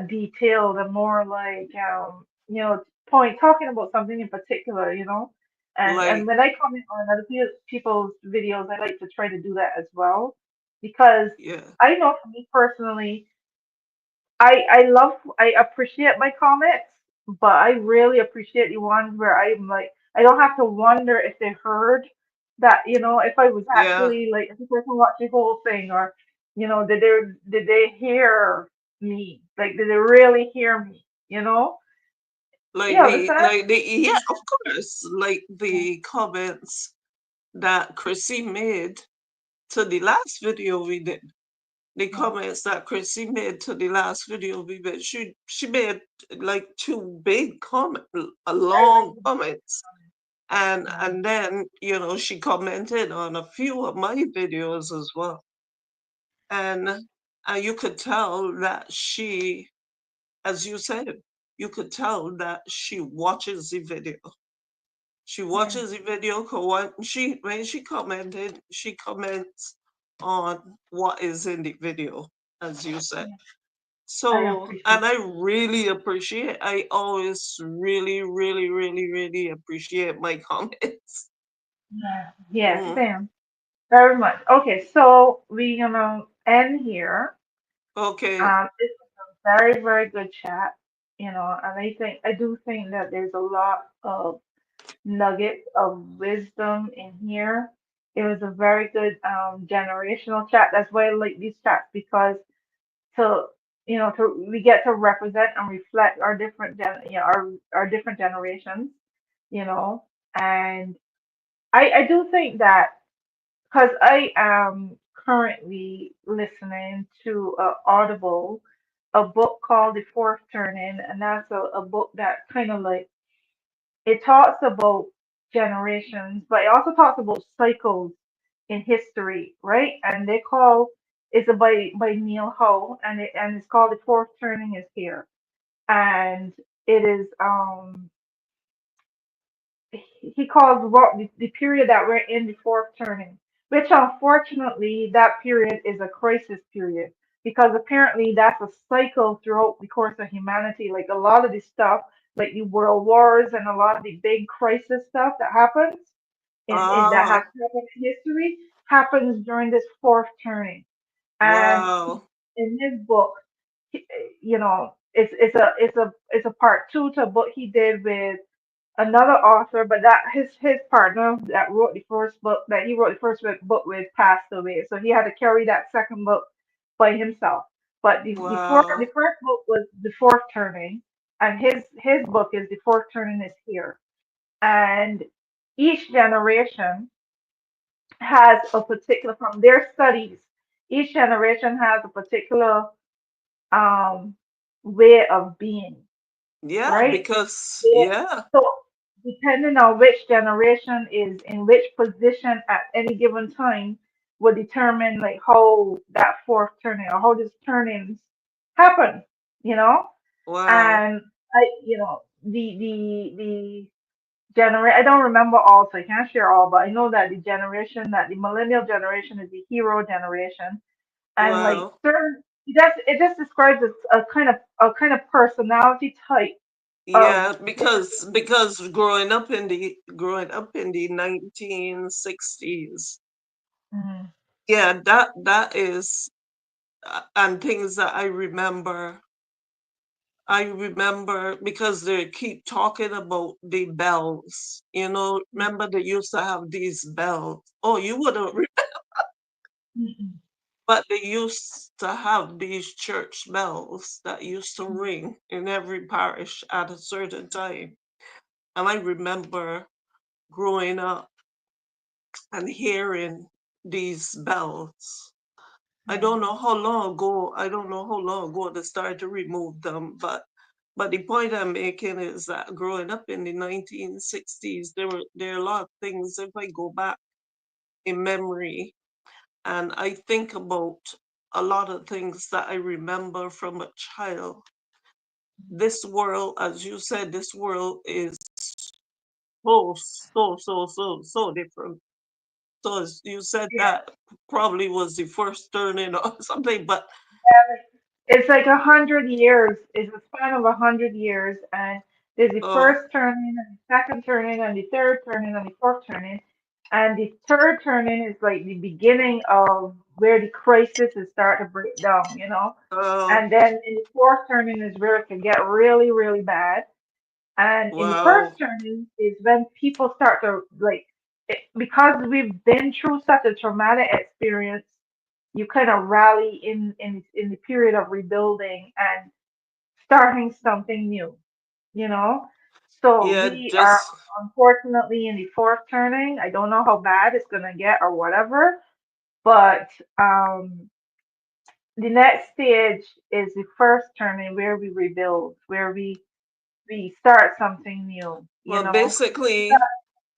detailed and more like point talking about something in particular. And like when I comment on other people's videos, I like to try to do that as well, because yeah, I know for me personally, I appreciate my comments, but I really appreciate the ones where I'm like, I don't have to wonder if they heard that, if I was yeah, actually, like, if the person watched the whole thing, or did they hear me? Like, did they really hear me? You understand? yeah, of course, like the comments that Chrissy made to the last video we did. The Yeah, comments that Chrissy made to the last video we made, she made like two big comment, a long very comments, and good. and then she commented on a few of my videos as well, and you could tell that she, as you said, you could tell that she watches the video. She Yeah, watches the video 'cause when she commented, she comments on what is in the video, as you said. yeah, I So, appreciate and I always really, really, really, really appreciate my comments. Yeah, yeah, Mm, Sam, very much. Okay, so we're gonna end here. okay, This was a very, very good chat. And I do think that there's a lot of nuggets of wisdom in here. It was a very good generational chat. That's why I like these chats because to to we get to represent and reflect our different our different generations, you know. And I do think that because I am currently listening to Audible, a book called The Fourth Turning, and that's a book that kind of like it talks about generations, but it also talks about cycles in history, right? And they call it's a by Neil Ho, and it's called The Fourth Turning is Here, and it is he calls what the period that we're in the fourth turning, which unfortunately that period is a crisis period because apparently that's a cycle throughout the course of humanity. Like a lot of the stuff, like the world wars and a lot of the big crisis stuff that happens in that has Ah, happened in history happens during this fourth turning. And wow. in his book, it's a part two to a book he did with another author, but that his partner that wrote the first book that he wrote the first book with passed away, so he had to carry that second book by himself. But the Wow. first book was The Fourth Turning, and his book is The Fourth Turning is Here. And each generation has a particular from their studies. Each generation has a particular um way of being, Yeah, right? because Yeah. yeah. So depending on which generation is in which position at any given time will determine like how that fourth turning or how this turnings happen, you know? Wow. And the I don't remember all, so I can't share all, but I know that the millennial generation is the hero generation. And like Wow. certain it just describes a kind of personality type of Yeah, because growing up in the 1960s, Mhm. yeah, that is and things that I remember because they keep talking about the bells. Remember they used to have these bells. Oh, you wouldn't, Mhm. but they used to have these church bells that used to ring in every parish at a certain time. And I remember growing up and hearing these bells. Mhm. I don't know how long ago they started to remove them, but the point I'm making is that growing up in the 1960s, there are a lot of things. If I go back in memory and I think about a lot of things that I remember from a child, this world, as you said, this world is so different. So as you said Yeah. that probably was the first turning or something, but It's like 100 years. It's a span of 100 years, and there's the oh, first turning, and the second turning, and the third turning, and the fourth turning. And the third turning is like the beginning of where the crisis is start to break down, you know. oh, And then in the fourth turning is where it can get really, really bad. And in the first wow, turning is when people start to because we've been through such a traumatic experience, you kind of rally in the period of rebuilding and starting something new, you know. So yeah, we are just unfortunately in the fourth turning. I don't know how bad it's gonna get or whatever, but the next stage is the first turning where we rebuild, where we start something new, you well, know.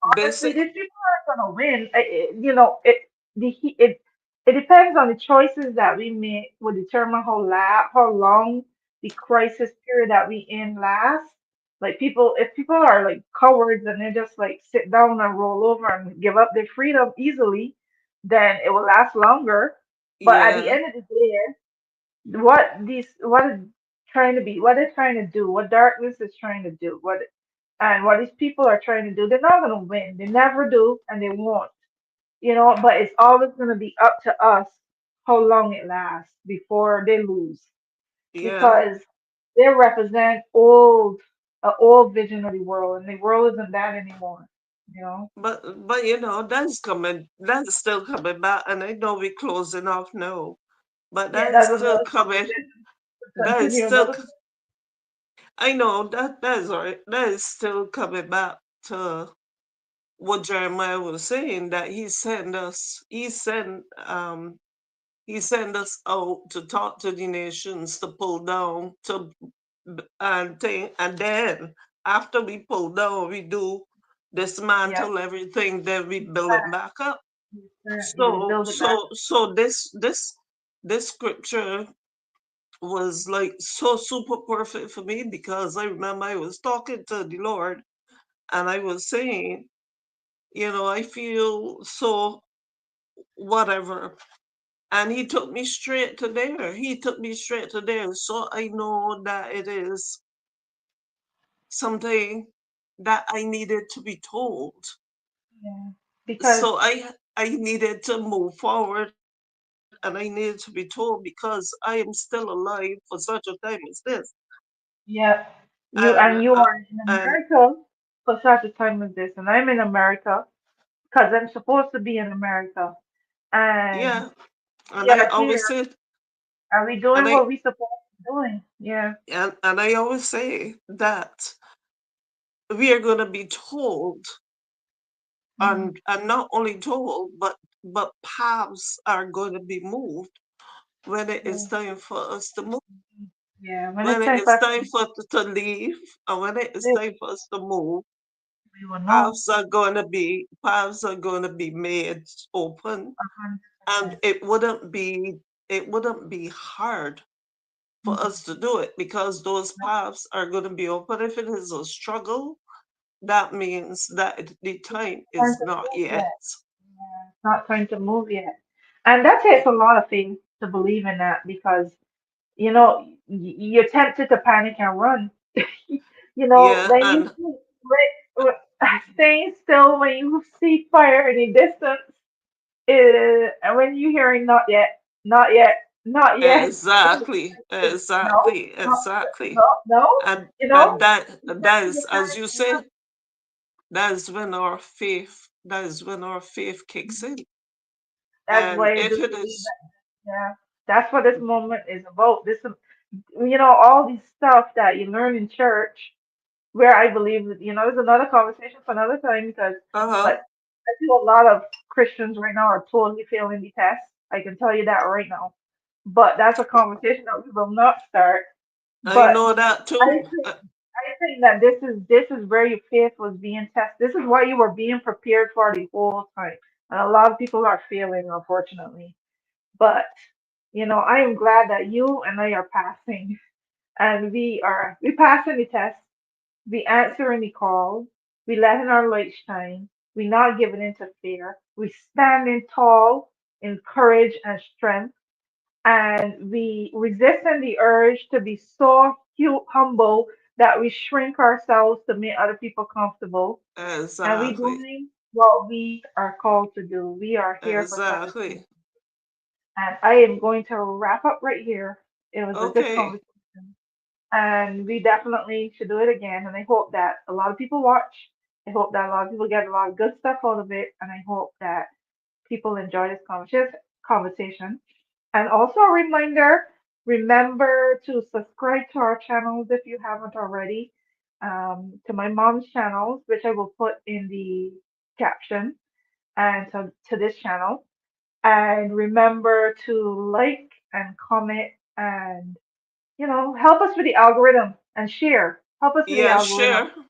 Honestly, basic, these people aren't gonna win. The it depends on the choices that we make will determine how long the crisis period that we in lasts. Like if people are like cowards and they just like sit down and roll over and give up their freedom easily, then it will last longer. But at the yeah, end of the day, what they're trying to do, what darkness is trying to do, what these people are trying to do, they're not gonna win. They never do and they won't. But it's always gonna be up to us how long it lasts before they lose. yeah, Because they represent old vision of the world, and the world isn't that anymore. You know? But that's still coming back, and I know we're closing off now, but Yeah, that's that's still another coming. conversation to That is continue still. another. I know that is right. That is still coming back to what Jeremiah was saying, that he sent us out to talk to the nations, to pull down, and thing, and then after we pull down, we do Yeah, dismantle everything, then we build it back up. you rebuild it back. So this scripture was like so super perfect for me, because I remember I was talking to the Lord, and I was saying, I feel so whatever. And he took me straight to there. He took me straight to there. So I know that it is something that I needed to be told. Yeah, because So I needed to move forward, and I needed to be told, because I am still alive for such a time as this. yeah, And you are in and America for such a time as this, and I'm in America because I'm supposed to be in America, and yeah, and we I are always here. said, Are we and doing I what we supposed to be doing? Yeah. and I always say that we are going to be told, Mhm. and not only told, but paths are going to be moved when it is Yeah. time for us to move, Yeah. When when it's it time for is us time for us to leave, and when it is to live, time for us to move. we will know Paths are going to be made open, 100%. and it wouldn't be hard for Mhm. us to do it, because those paths are going to be open. If it is a struggle, that means that the time Time is to not move yet. yet. Yeah. Not time to move yet. And that takes a lot of faith to believe in that because, you're tempted to panic and run. Yeah, When you and staying still when you see fire in the distance, and when you hearing not yet, not yet, not yet, exactly, no, exactly, no, exactly, no, no, and you know, and that you that you is, as panic you and say, that is when our faith kicks in. that's And why I if do it believe is, that. Yeah, that's what this moment is about. All these stuff that you learn in church, where I believe that, there's another conversation for another time because, but uh-huh, I feel a lot of Christians right now are totally failing the test. I can tell you that right now. But that's a conversation that we will not start. I But know that I too. think I think that this is where your faith was being tested. This is why you were being prepared for the whole time. And a lot of people are failing, unfortunately. But I am glad that you and I are passing, and we passing the test. We answering the call. We letting our light shine. We not giving in to fear. We standing tall in courage and strength, and we resisting the urge to be so humble that we shrink ourselves to make other people comfortable. And we Exactly, doing what we are called to do. We are here for such a time. exactly. And I am going to wrap up right here. It was a good Okay. conversation. And we definitely should do it again. And I hope that a lot of people watch. I hope that a lot of people get a lot of good stuff out of it. And I hope that people enjoy this conversation. And also a reminder, remember to subscribe to our channels if you haven't already, to my mom's channels, which I will put in the caption, and to this channel. And remember to like and comment and, help us with the algorithm and share. Help us with the Yeah, algorithm. sure.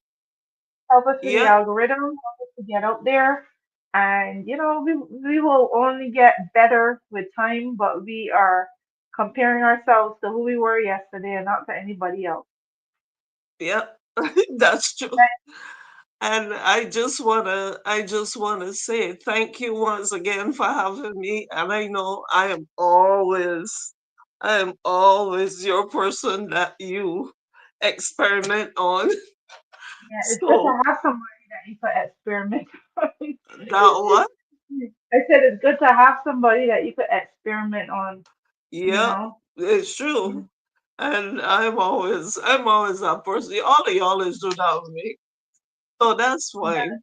Help us with the Yep, algorithm. Help us to get out there. And, we will only get better with time, but we are comparing ourselves to who we were yesterday and not to anybody else. yep. That's true. And I just wanna say thank you once again for having me. And I know I am always your person that you experiment on. Yeah, it's good to So have somebody that you could experiment on. that what? I said it's good to have somebody that you could experiment on, you Yep, know? it's Yeah. true. And I'm always that person. All of y'all is do that with me. So that's fine.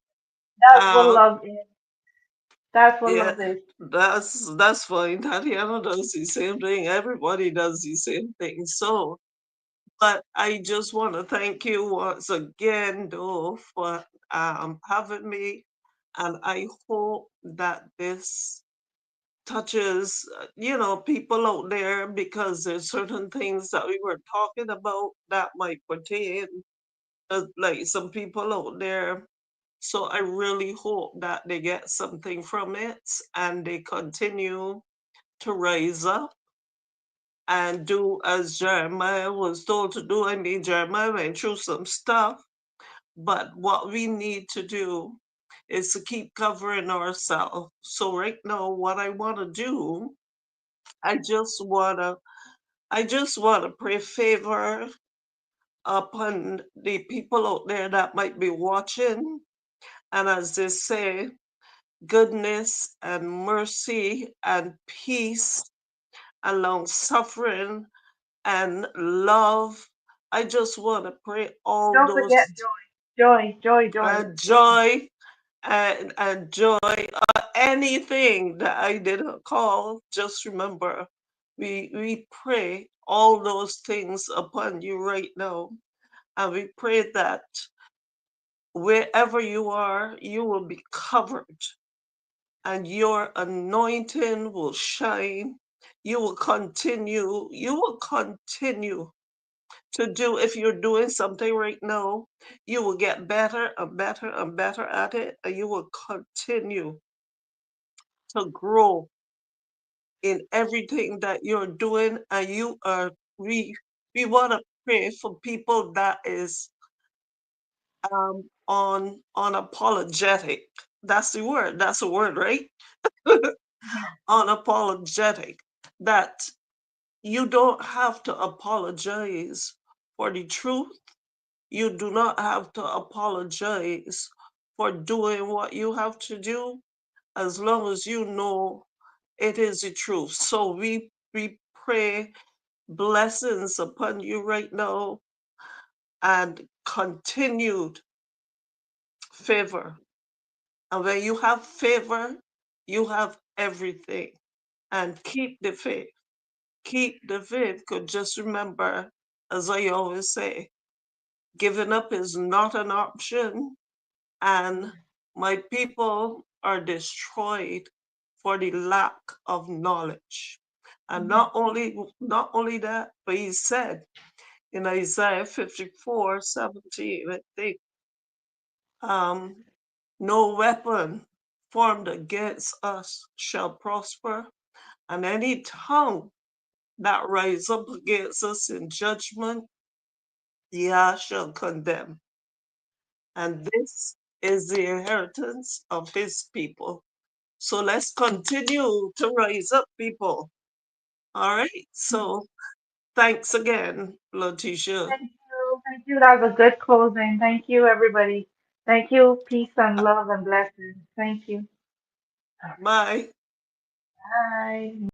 That's what Um, love is. That's what yeah, love is. that's fine. Tatiana does the same thing. Everybody does the same thing. So, but I just want to thank you once again, though, for having me, and I hope that this touches, people out there, because there's certain things that we were talking about that might pertain like some people out there. So I really hope that they get something from it and they continue to rise up and do as Jeremiah was told to do. I mean, Jeremiah went through some stuff, but what we need to do is to keep covering ourselves. So right now, what I want to do, I just wanna, I just wanna pray favor upon the people out there that might be watching. And as they say, goodness and mercy and peace and long suffering and love. I just want to pray all Don't those forget joy, joy, joy, joy. joy and joy, anything that I didn't call. Just remember, we pray all those things upon you right now. And we pray that wherever you are, you will be covered and your anointing will shine. You will continue to do, if you're doing something right now, you will get better and better and better at it, and you will continue to grow in everything that you're doing. And we want to pray for people that is on unapologetic. That's the word. That's a word, right? Yeah. Unapologetic. That you don't have to apologize for the truth. You do not have to apologize for doing what you have to do, as long as you know it is the truth. So we pray blessings upon you right now and continued favor. And when you have favor, you have everything. And keep the faith. Keep the faith. Because just remember, as I always say, giving up is not an option. And my people are destroyed for the lack of knowledge. And Yeah. not only that, but he said in Isaiah 54:17, I think, um, no weapon formed against us shall prosper, and any tongue that rise up against us in judgment, Yah shall condemn. And this is the inheritance of his people. So let's continue to rise up, people. All right. So thanks again, Letitia. Thank you. Thank you. That was a good closing. Thank you, everybody. Thank you. Peace and love and blessings. Thank you. Bye. Bye.